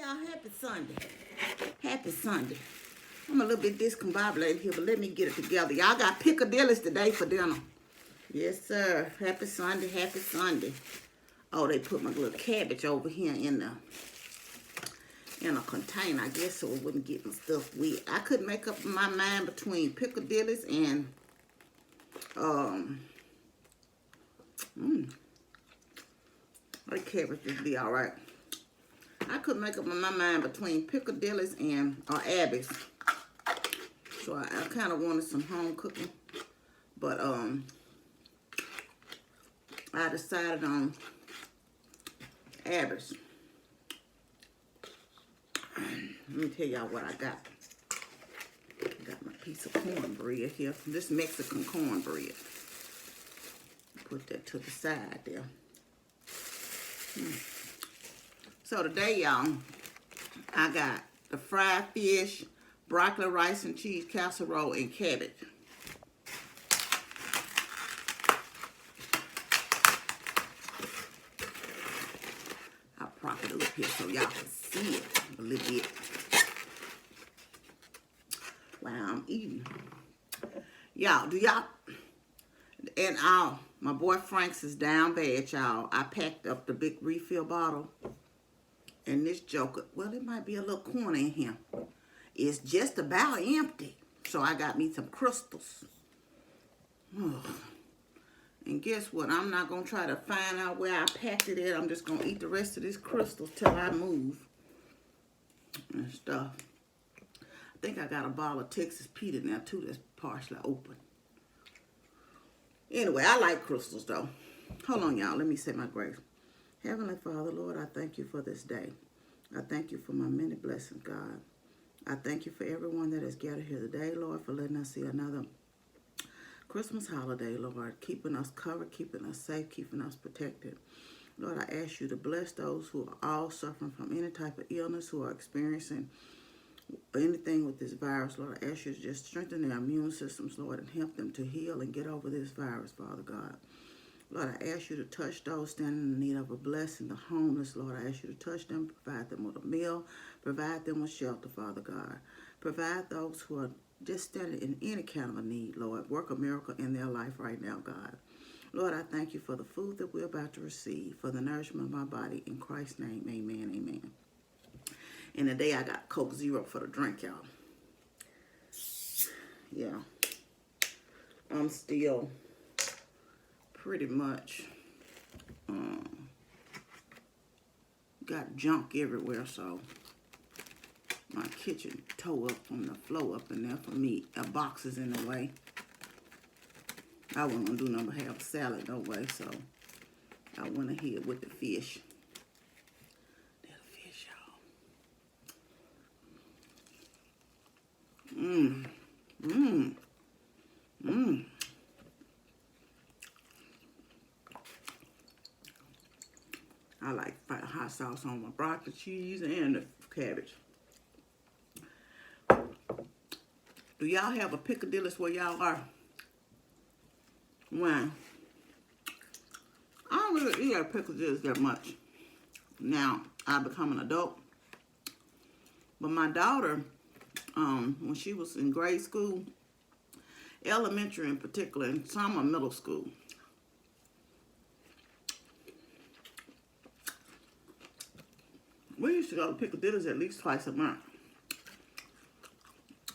y'all. Happy Sunday. Happy Sunday. I'm a little bit discombobulated here, but let me get it together. Y'all got Piccadilly's today for dinner. Yes, sir. Happy Sunday. Happy Sunday. Oh, they put my little cabbage over here in a container, I guess, so it wouldn't get my stuff wet. I couldn't make up my mind between Piccadilly's and the cabbage would be all right. I couldn't make up my mind between Piccadilly's and Abby's. So I kind of wanted some home cooking. But I decided on Abby's. Let me tell y'all what I got. I got my piece of cornbread here. This Mexican cornbread. Put that to the side there. So today, y'all, I got the fried fish, broccoli, rice and cheese casserole, and cabbage. I'll prop it up here so y'all can see it a little bit while I'm eating. Y'all, and my boy Frank's is down bad, y'all. I packed up the big refill bottle. And this joker, well, it might be a little corner in here. It's just about empty. So I got me some crystals. And guess what? I'm not going to try to find out where I packed it at. I'm just going to eat the rest of this crystals till I move and stuff. I think I got a bottle of Texas Pete in there, too, that's partially open. Anyway, I like crystals, though. Hold on, y'all. Let me say my grace. Heavenly Father, Lord, I thank you for this day. I thank you for my many blessings, God. I thank you for everyone that has gathered here today, Lord, for letting us see another Christmas holiday, Lord, keeping us covered, keeping us safe, keeping us protected. Lord, I ask you to bless those who are all suffering from any type of illness, who are experiencing anything with this virus. Lord, I ask you to just strengthen their immune systems, Lord, and help them to heal and get over this virus, Father God. Lord, I ask you to touch those standing in need of a blessing, the homeless. Lord, I ask you to touch them, provide them with a meal, provide them with shelter, Father God. Provide those who are just standing in any kind of a need, Lord. Work a miracle in their life right now, God. Lord, I thank you for the food that we're about to receive, for the nourishment of my body. In Christ's name, amen, amen. And today I got Coke Zero for the drink, y'all. Yeah. I'm still pretty much got junk everywhere, so my kitchen tore up from the floor up in there for me. A box is in the way. I wasn't gonna do nothing but have salad no way, so I went ahead with the fish. There's the fish, y'all. I like hot sauce on my broccoli, cheese, and the cabbage. Do y'all have a Piccadilly's where y'all are? Well, I don't really eat at Piccadilly's that much. Now, I become an adult. But my daughter, when she was in grade school, elementary in particular, and some of middle school, we used to go to Piccadilly's at least twice a month.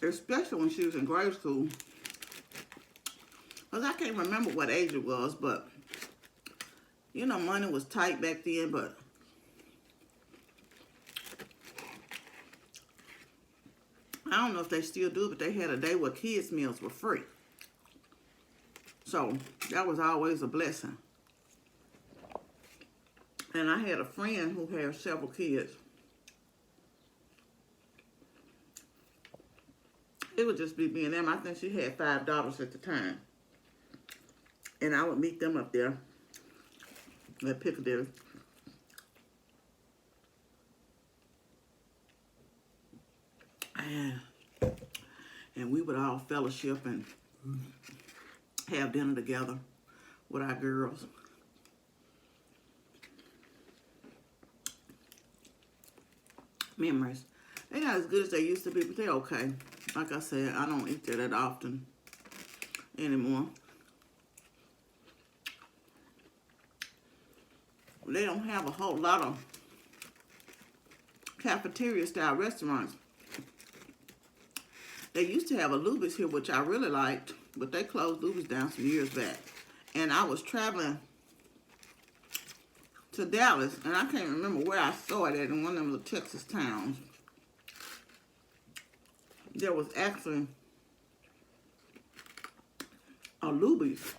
Especially when she was in grade school. Because I can't remember what age it was, but, you know, money was tight back then, but I don't know if they still do, but they had a day where kids' meals were free. So, that was always a blessing. And I had a friend who had several kids. It would just be me and them. I think she had 5 daughters at the time. And I would meet them up there at Piccadilly. And we would all fellowship and have dinner together with our girls. memories. They're not as good as they used to be, but they're okay. Like I said, I don't eat there that often anymore. They don't have a whole lot of cafeteria style restaurants. They used to have a Luby's here, which I really liked, but they closed Luby's down some years back. And I was traveling to Dallas, and I can't remember where I saw it at, in one of them little Texas towns. There was actually a Luby's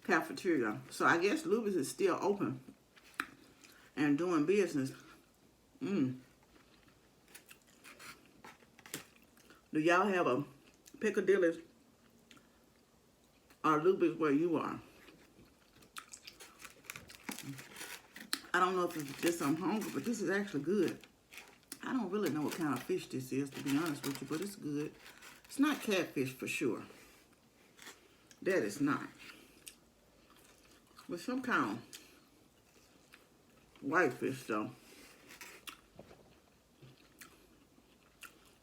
cafeteria. So I guess Luby's is still open and doing business. Do y'all have a Piccadilly or Luby's where you are? I don't know if it's just I'm hungry, but this is actually good. I don't really know what kind of fish this is, to be honest with you, but it's good. It's not catfish for sure. That is not. But some kind of whitefish, though.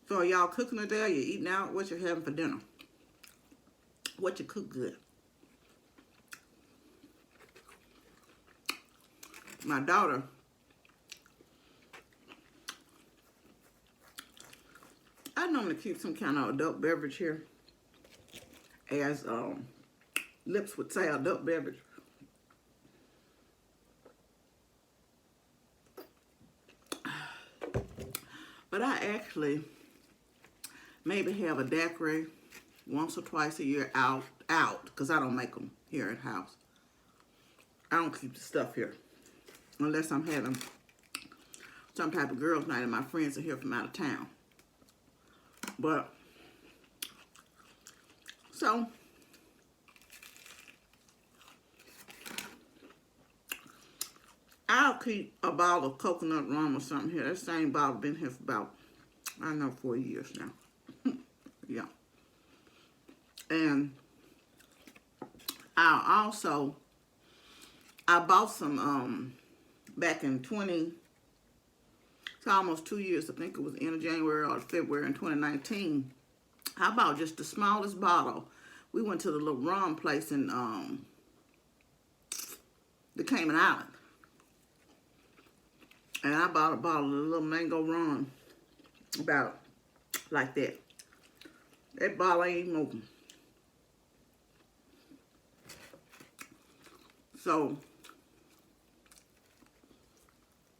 So are y'all cooking today? Are you eating out? What you having for dinner? What you cook good? My daughter I normally keep some kind of adult beverage here, as Lips would say, adult beverage. But I actually maybe have a daiquiri once or twice a year out, because I don't make them here at house. I don't keep the stuff here unless I'm having some type of girls' night and my friends are here from out of town. But, so, I'll keep a bottle of coconut rum or something here. That same bottle been here for about, I don't know, 4 years now. Yeah. And I bought some, back in it's almost 2 years. I think it was end of January or February in 2019. I bought just the smallest bottle. We went to the little rum place in the Cayman Island. And I bought a bottle of the little mango rum. About like that. That bottle ain't even open. So,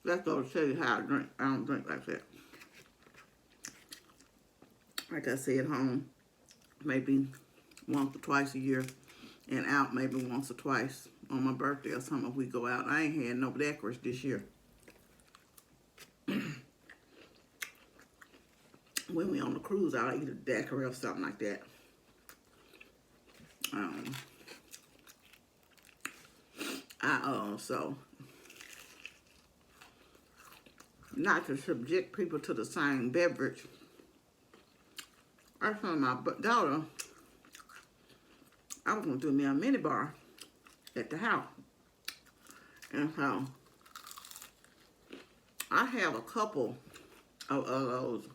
that's going to tell you how I drink. I don't drink like that. Like I said, home maybe once or twice a year, and out maybe once or twice on my birthday or something if we go out. I ain't had no daiquiris this year. When we on the cruise, I'll eat a daiquiri or something like that. So, not to subject people to the same beverage. I told my daughter I was going to do me a mini bar at the house. And so, I have a couple of those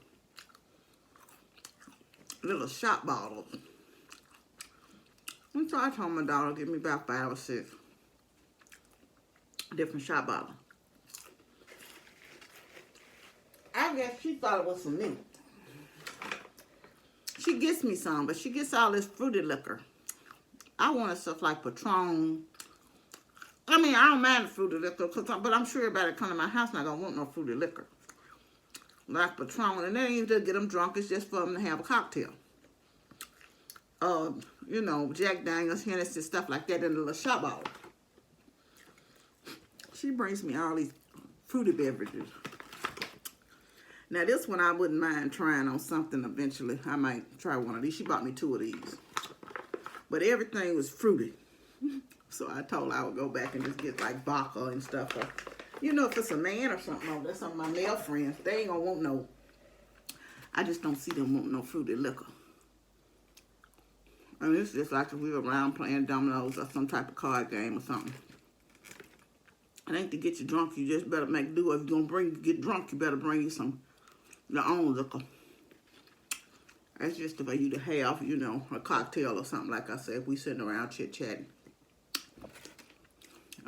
little shot bottles. And so I told my daughter, give me about 5 or 6 different shot bottles. I guess she thought it was for me. She gets me some, but she gets all this fruity liquor. I wanted stuff like Patron. I mean, I don't mind the fruity liquor, but I'm sure everybody come to my house not gonna want no fruity liquor. Like Patron, and they ain't just get them drunk, it's just for them to have a cocktail. You know, Jack Daniels, Hennessy, stuff like that in a little shot bottle. She brings me all these fruity beverages. Now, this one I wouldn't mind trying on something eventually. I might try one of these. She bought me 2 of these. But everything was fruity. So I told her I would go back and just get like vodka and stuff. Or, you know, if it's a man or something, that's some of my male friends. They ain't gonna want no. I just don't see them wanting no fruity liquor. And it's just like if we were around playing dominoes or some type of card game or something. It ain't to get you drunk. You just better make do. If you're going to get drunk, you better bring you some your own liquor. That's just the way you to have, you know, a cocktail or something. Like I said, if we sitting around chit-chatting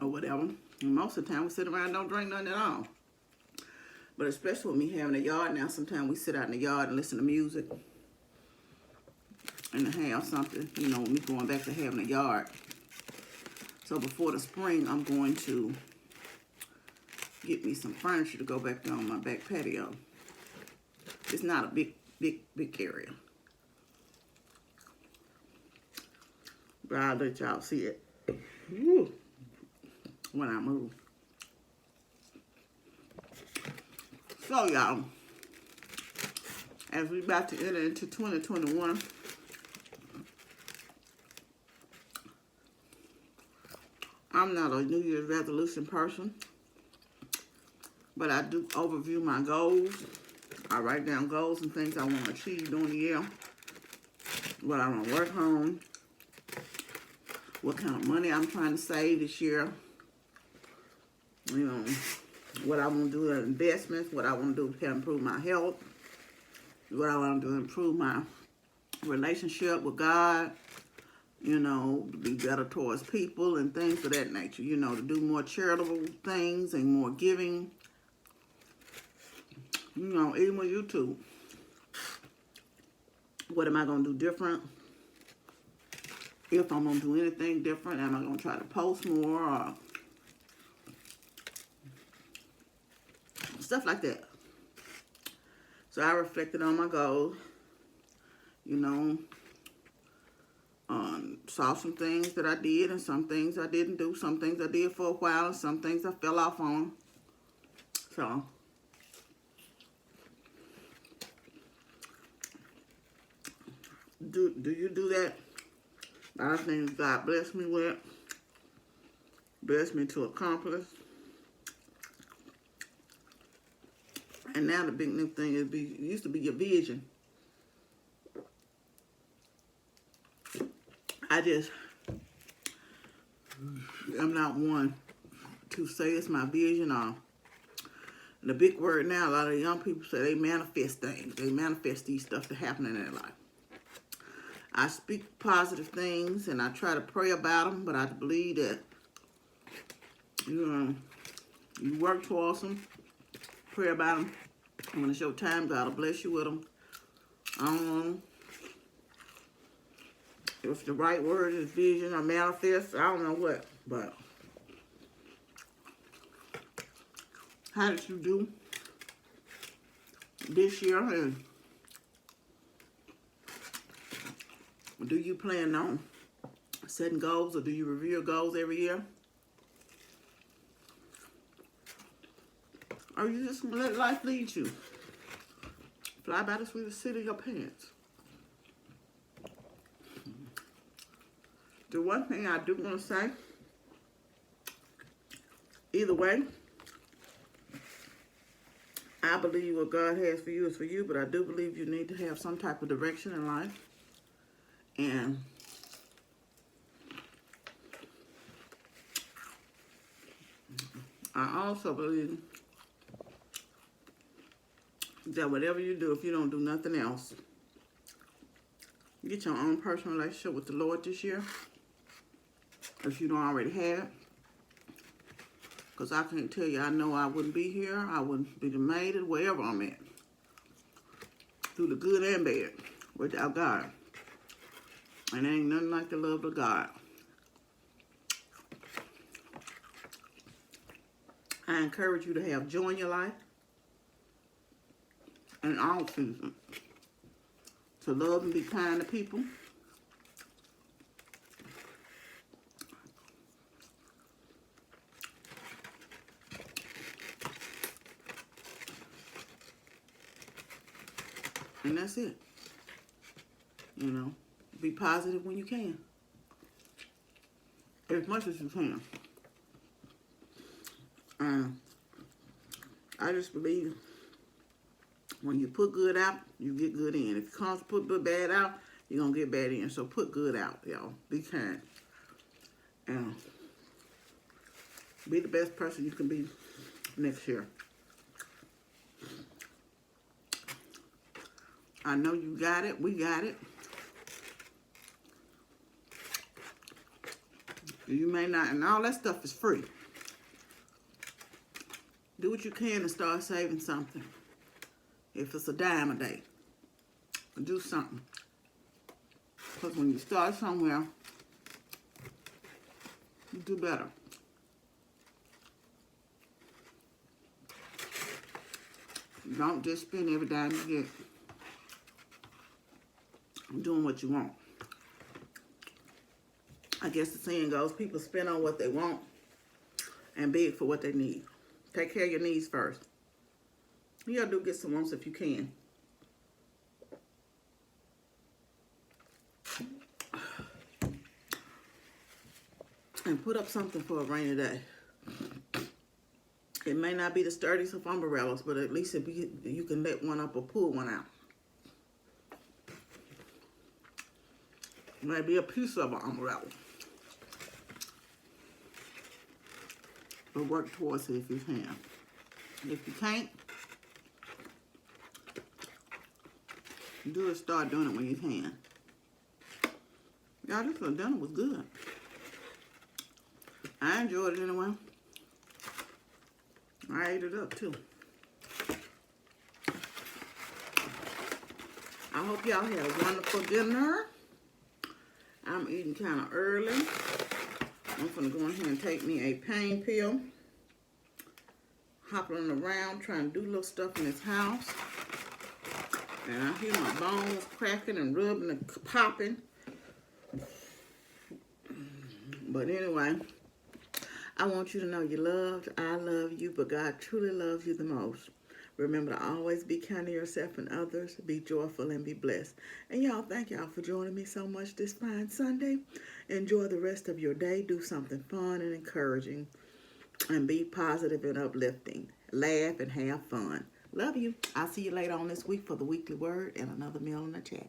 or whatever. And most of the time, we sit around and don't drink nothing at all. But especially with me having a yard now, sometimes we sit out in the yard and listen to music and have something, you know, me going back to having a yard. So before the spring, I'm going to get me some furniture to go back on my back patio. It's not a big area. But I'll let y'all see it when I move. So y'all, as we about to enter into 2021, I'm not a New Year's resolution person, but I do overview my goals. I write down goals and things I want to achieve during the year, what I want to work on, what kind of money I'm trying to save this year, you know, what I want to do in investments, what I want to do to improve my health, what I want to do to improve my relationship with God, you know, to be better towards people and things of that nature, you know, to do more charitable things and more giving, you know, even with YouTube. What am I going to do different? If I'm going to do anything different, am I going to try to post more or stuff like that? So I reflected on my goals, you know, saw some things that I did and some things I didn't do, some things I did for a while and some things I fell off on. So do you do that? A lot of things God blessed me with, blessed me to accomplish. And now the big new thing is it used to be your vision. I'm not one to say it's my vision or the big word now. A lot of young people say they manifest things. They manifest these stuff to happen in their life. I speak positive things and I try to pray about them, but I believe that, you know, you work towards them, pray about them, and when it's your time, God will bless you with them. I don't know if the right word is vision or manifest. I don't know what, but how did you do this year? And do you plan on setting goals or do you review your goals every year? Or you just let life lead you? Fly by the sweetest seat of your pants. The one thing I do want to say, either way, I believe what God has for you is for you, but I do believe you need to have some type of direction in life. And I also believe that whatever you do, if you don't do nothing else, get your own personal relationship with the Lord this year, if you don't already have. Because I can't tell you, I know I wouldn't be here. I wouldn't be made it wherever I'm at. Through the good and bad, without God. And there ain't nothing like the love of God. I encourage you to have joy in your life in all seasons. To love and be kind to people. And that's it. You know, be positive when you can. As much as you can. I just believe when you put good out, you get good in. If you can't put bad out, you're going to get bad in. So put good out, y'all. Be kind. And Be the best person you can be next year. I know you got it. We got it. You may not, and all that stuff is free. Do what you can to start saving something. If it's a dime a day, do something. Because when you start somewhere, you do better. Don't just spend every dime you get doing what you want. I guess the saying goes, people spend on what they want and beg for what they need. Take care of your needs first. You gotta do get some wants if you can. And put up something for a rainy day. It may not be the sturdiest of umbrellas, but at least you can let one up or pull one out. Maybe a piece of an umbrella. But work towards it if you can. If you can't, start doing it when you can. Y'all, this little dinner was good. I enjoyed it anyway. I ate it up too. I hope y'all had a wonderful dinner. I'm eating kind of early. I'm gonna go ahead and take me a pain pill. Hopping around, trying to do little stuff in this house. And I hear my bones cracking and rubbing and popping. But anyway, I want you to know you're loved. I love you, but God truly loves you the most. Remember to always be kind to yourself and others. Be joyful and be blessed. And y'all, thank y'all for joining me so much this fine Sunday. Enjoy the rest of your day. Do something fun and encouraging. And be positive and uplifting. Laugh and have fun. Love you. I'll see you later on this week for the weekly word and another meal in the chat.